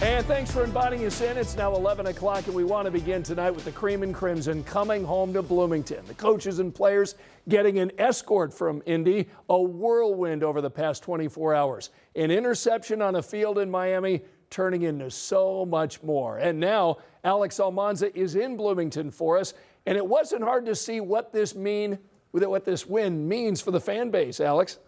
And thanks for inviting us in. It's now 11 o'clock, and we want to begin tonight with the Cream and Crimson coming home to Bloomington. The coaches and players getting an escort from Indy, a whirlwind over the past 24 hours. An interception on a field in Miami turning into so much more. And now Alex Almanza is in Bloomington for us, and it wasn't hard to see what this win means for the fan base, Alex.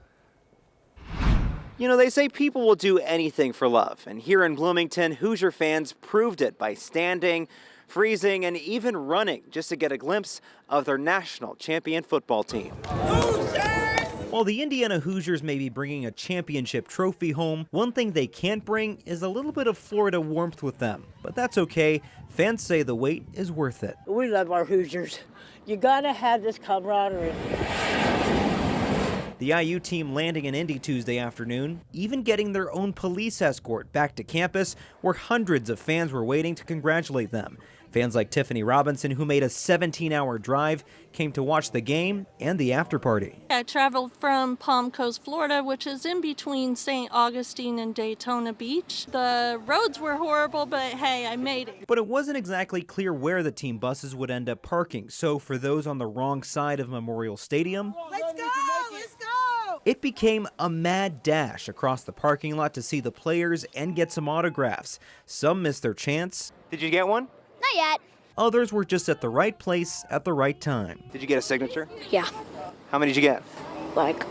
You know, they say people will do anything for love, and here in Bloomington, Hoosier fans proved it by standing, freezing, and even running just to get a glimpse of their national champion football team. Hoosiers! While the Indiana Hoosiers may be bringing a championship trophy home, one thing they can't bring is a little bit of Florida warmth with them. But that's okay. Fans say the wait is worth it. We love our Hoosiers. You gotta have this camaraderie. The IU team landing in Indy Tuesday afternoon, even getting their own police escort back to campus where hundreds of fans were waiting to congratulate them. Fans like Tiffany Robinson, who made a 17-hour drive, came to watch the game and the after party. I traveled from Palm Coast, Florida, which is in between St. Augustine and Daytona Beach. The roads were horrible, but hey, I made it. But it wasn't exactly clear where the team buses would end up parking. So for those on the wrong side of Memorial Stadium, Let's go! Let's go! it became a mad dash across the parking lot to see the players and get some autographs. Some missed their chance. Did you get one? Not yet. Others were just at the right place at the right time. Did you get a signature? Yeah, How many did you get? like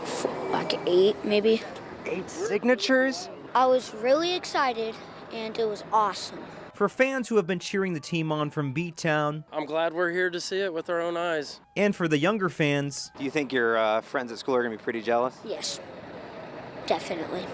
8 maybe. 8 signatures? I was really excited and it was awesome. For fans who have been cheering the team on from B-Town, I'm glad we're here to see it with our own eyes. and for the younger fans, Do you think your friends at school are going to be pretty jealous? Yes, definitely.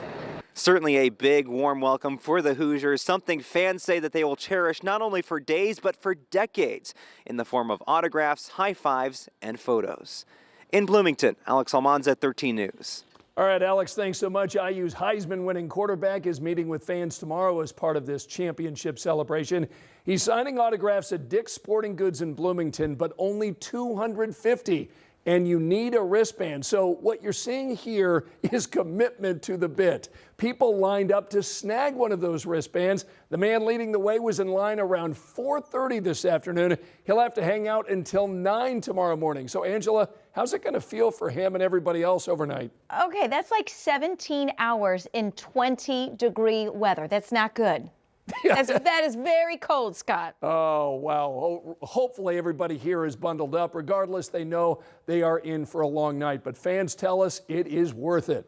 Certainly a big, warm welcome for the Hoosiers, something fans say that they will cherish not only for days, but for decades, in the form of autographs, high fives, and photos. In Bloomington, Alex Almanza, 13 News. All right, Alex, thanks so much. IU's Heisman-winning quarterback is meeting with fans tomorrow as part of this championship celebration. He's signing autographs at Dick's Sporting Goods in Bloomington, but only 250. And you need a wristband. So what you're seeing here is commitment to the bit. People lined up to snag one of those wristbands. The man leading the way was in line around 4:30 this afternoon. He'll have to hang out until 9 tomorrow morning. So Angela, how's it going to feel for him and everybody else overnight? Okay, that's like 17 hours in 20-degree weather. That's not good. That is very cold, Scott. Oh, wow. Hopefully everybody here is bundled up. Regardless, they know they are in for a long night. But fans tell us it is worth it.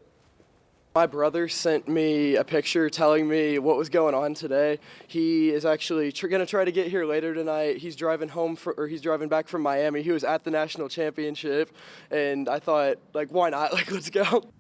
My brother sent me a picture telling me what was going on today. He is actually going to try to get here later tonight. He's driving back from Miami. He was at the national championship, and I thought, like, why not? Like, let's go.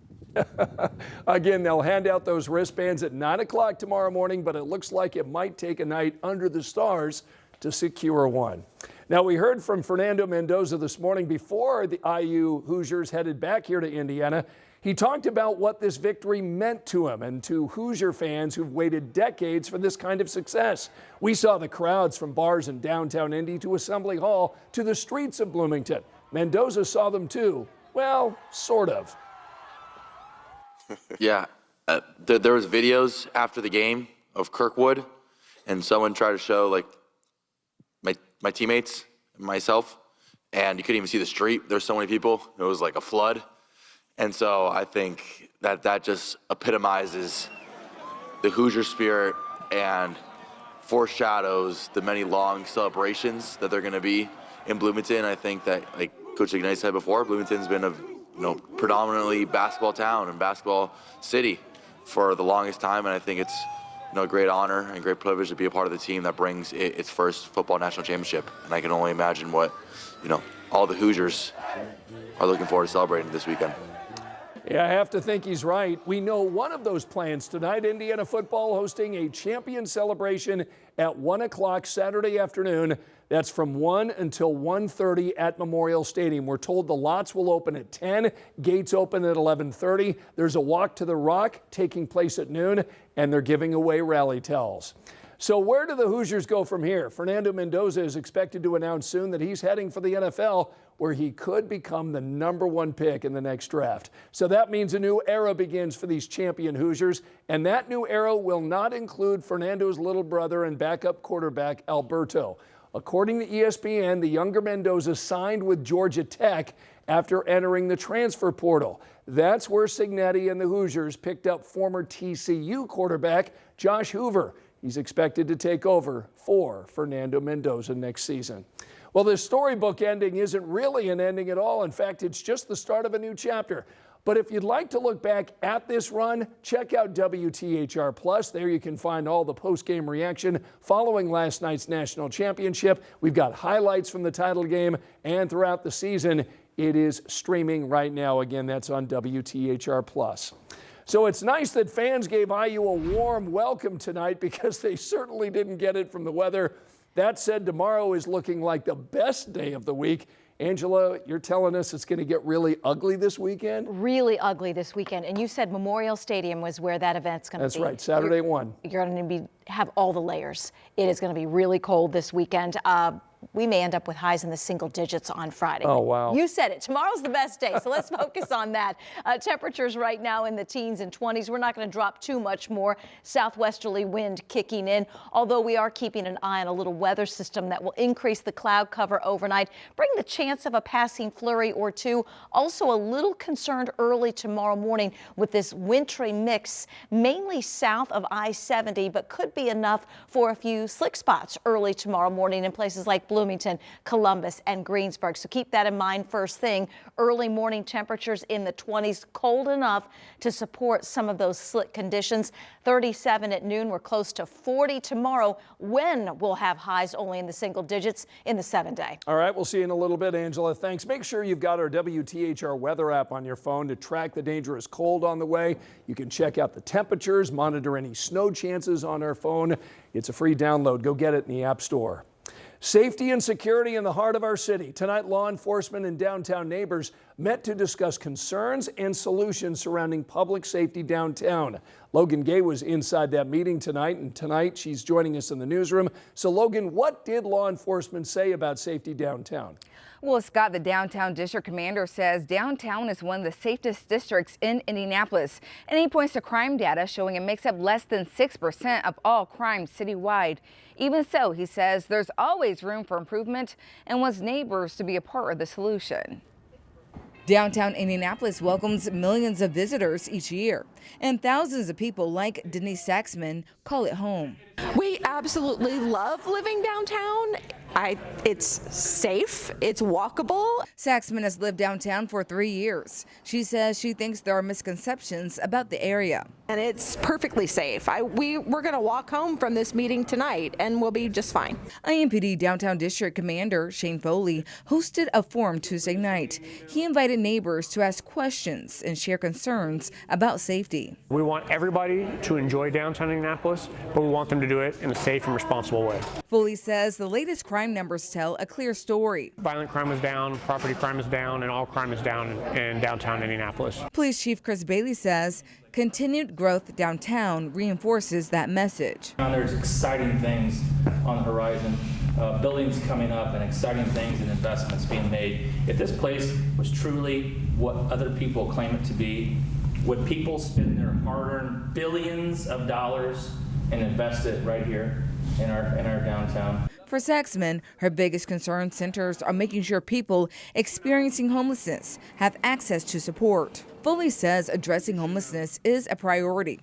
Again, they'll hand out those wristbands at 9 o'clock tomorrow morning, but it looks like it might take a night under the stars to secure one. Now, we heard from Fernando Mendoza this morning before the IU Hoosiers headed back here to Indiana. He talked about what this victory meant to him and to Hoosier fans who've waited decades for this kind of success. We saw the crowds from bars in downtown Indy to Assembly Hall to the streets of Bloomington. Mendoza saw them too. Well, sort of. Yeah, there was videos after the game of Kirkwood, and someone tried to show like my teammates and myself, and you couldn't even see the street. There's so many people. It was like a flood. And so I think that just epitomizes the Hoosier spirit and foreshadows the many long celebrations that they're going to be in Bloomington. I think that, like Coach Ignite said before, Bloomington's been a predominantly basketball town and basketball city for the longest time, and I think it's a great honor and great privilege to be a part of the team that brings its first football national championship. And I can only imagine what all the Hoosiers are looking forward to celebrating this weekend. Yeah, I have to think he's right. We know one of those plans tonight. Indiana football hosting a champion celebration at 1 o'clock Saturday afternoon. That's from 1 until 1:30 at Memorial Stadium. We're told the lots will open at 10, gates open at 11:30. There's a walk to the Rock taking place at noon, and they're giving away rally towels. So where do the Hoosiers go from here? Fernando Mendoza is expected to announce soon that he's heading for the NFL, where he could become the #1 pick in the next draft. So that means a new era begins for these champion Hoosiers, and that new era will not include Fernando's little brother and backup quarterback Alberto. According to ESPN, the younger Mendoza signed with Georgia Tech after entering the transfer portal. That's where Cignetti and the Hoosiers picked up former TCU quarterback Josh Hoover. He's expected to take over for Fernando Mendoza next season. Well, this storybook ending isn't really an ending at all. In fact, it's just the start of a new chapter. But if you'd like to look back at this run, check out WTHR Plus. There you can find all the post-game reaction following last night's national championship. We've got highlights from the title game and throughout the season. It is streaming right now. Again, that's on WTHR Plus. So it's nice that fans gave IU a warm welcome tonight, because they certainly didn't get it from the weather. That said, tomorrow is looking like the best day of the week. Angela, you're telling us it's going to get really ugly this weekend? Really ugly this weekend. And you said Memorial Stadium was where that event's going to be. That's right, Saturday at 1. You're going to have all the layers. It is going to be really cold this weekend. We may end up with highs in the single digits on Friday. Oh, wow. You said it. Tomorrow's the best day, so let's focus on that. Temperatures right now in the teens and 20s. We're not going to drop too much more. Southwesterly wind kicking in, although we are keeping an eye on a little weather system that will increase the cloud cover overnight, bring the chance of a passing flurry or two. Also a little concerned early tomorrow morning with this wintry mix, mainly south of I-70, but could be enough for a few slick spots early tomorrow morning in places like Bloomington, Columbus, and Greensburg. So keep that in mind first thing. Early morning temperatures in the 20s, cold enough to support some of those slick conditions. 37 at noon. We're close to 40 tomorrow, when we'll have highs only in the single digits in the 7-day. All right, we'll see you in a little bit, Angela. Thanks. Make sure you've got our WTHR weather app on your phone to track the dangerous cold on the way. You can check out the temperatures, monitor any snow chances on our phone. It's a free download. Go get it in the App Store. Safety and security in the heart of our city. Tonight, law enforcement and downtown neighbors met to discuss concerns and solutions surrounding public safety downtown. Logan Gay was inside that meeting tonight, and tonight she's joining us in the newsroom. So, Logan, what did law enforcement say about safety downtown? Well, Scott, the downtown district commander says downtown is one of the safest districts in Indianapolis, and he points to crime data showing it makes up less than 6% of all crimes citywide. Even so, he says there's always room for improvement and wants neighbors to be a part of the solution. Downtown Indianapolis welcomes millions of visitors each year, and thousands of people like Denise Saxman call it home. We absolutely love living downtown. It's safe, it's walkable. Saxman has lived downtown for 3 years. She says she thinks there are misconceptions about the area. And it's perfectly safe. We're going to walk home from this meeting tonight and we'll be just fine. IMPD Downtown District Commander Shane Foley hosted a forum Tuesday night. He invited neighbors to ask questions and share concerns about safety. We want everybody to enjoy downtown Indianapolis, but we want them to do it in a safe and responsible way. Foley says the latest crime numbers tell a clear story. Violent crime is down, property crime is down, and all crime is down in downtown Indianapolis. Police Chief Chris Bailey says continued growth downtown reinforces that message. There's exciting things on the horizon, buildings coming up and exciting things and investments being made. If this place was truly what other people claim it to be, would people spend their hard-earned billions of dollars and invest it right here in our downtown? For Saxman, her biggest concern centers on making sure people experiencing homelessness have access to support. Foley says addressing homelessness is a priority,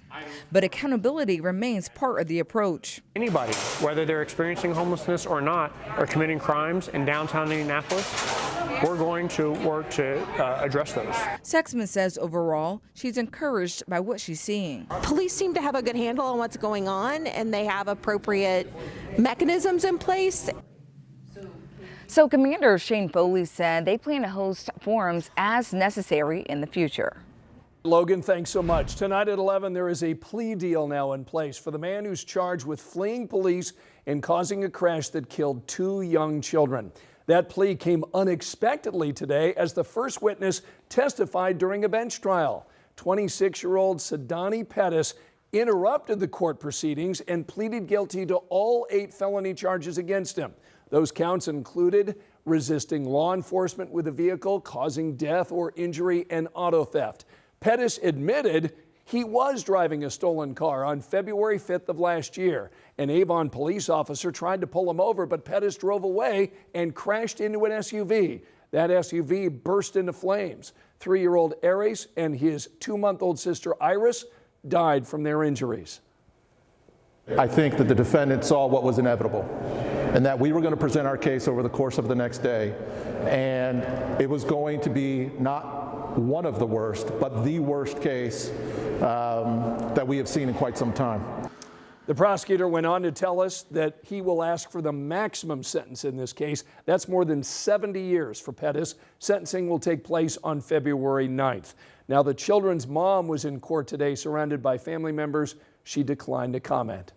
but accountability remains part of the approach. Anybody, whether they're experiencing homelessness or not, or committing crimes in downtown Indianapolis, we're going to work to address those. Saxman says overall, she's encouraged by what she's seeing. Police seem to have a good handle on what's going on, and they have appropriate mechanisms in place. So Commander Shane Foley said they plan to host forums as necessary in the future. Logan, thanks so much. Tonight at 11, there is a plea deal now in place for the man who's charged with fleeing police and causing a crash that killed 2 young children. That plea came unexpectedly today as the first witness testified during a bench trial. 26-year-old Sadani Pettis interrupted the court proceedings and pleaded guilty to all 8 felony charges against him. Those counts included resisting law enforcement with a vehicle, causing death or injury, and auto theft. Pettis admitted he was driving a stolen car on February 5th of last year. An Avon police officer tried to pull him over, but Pettis drove away and crashed into an SUV. That SUV burst into flames. 3-year-old Aries and his 2-month-old sister Iris died from their injuries. I think that the defendant saw what was inevitable and that we were going to present our case over the course of the next day, and it was going to be not one of the worst, but the worst case that we have seen in quite some time. The prosecutor went on to tell us that he will ask for the maximum sentence in this case. That's more than 70 years for Pettis. Sentencing will take place on February 9th. Now, the children's mom was in court today surrounded by family members. She declined to comment.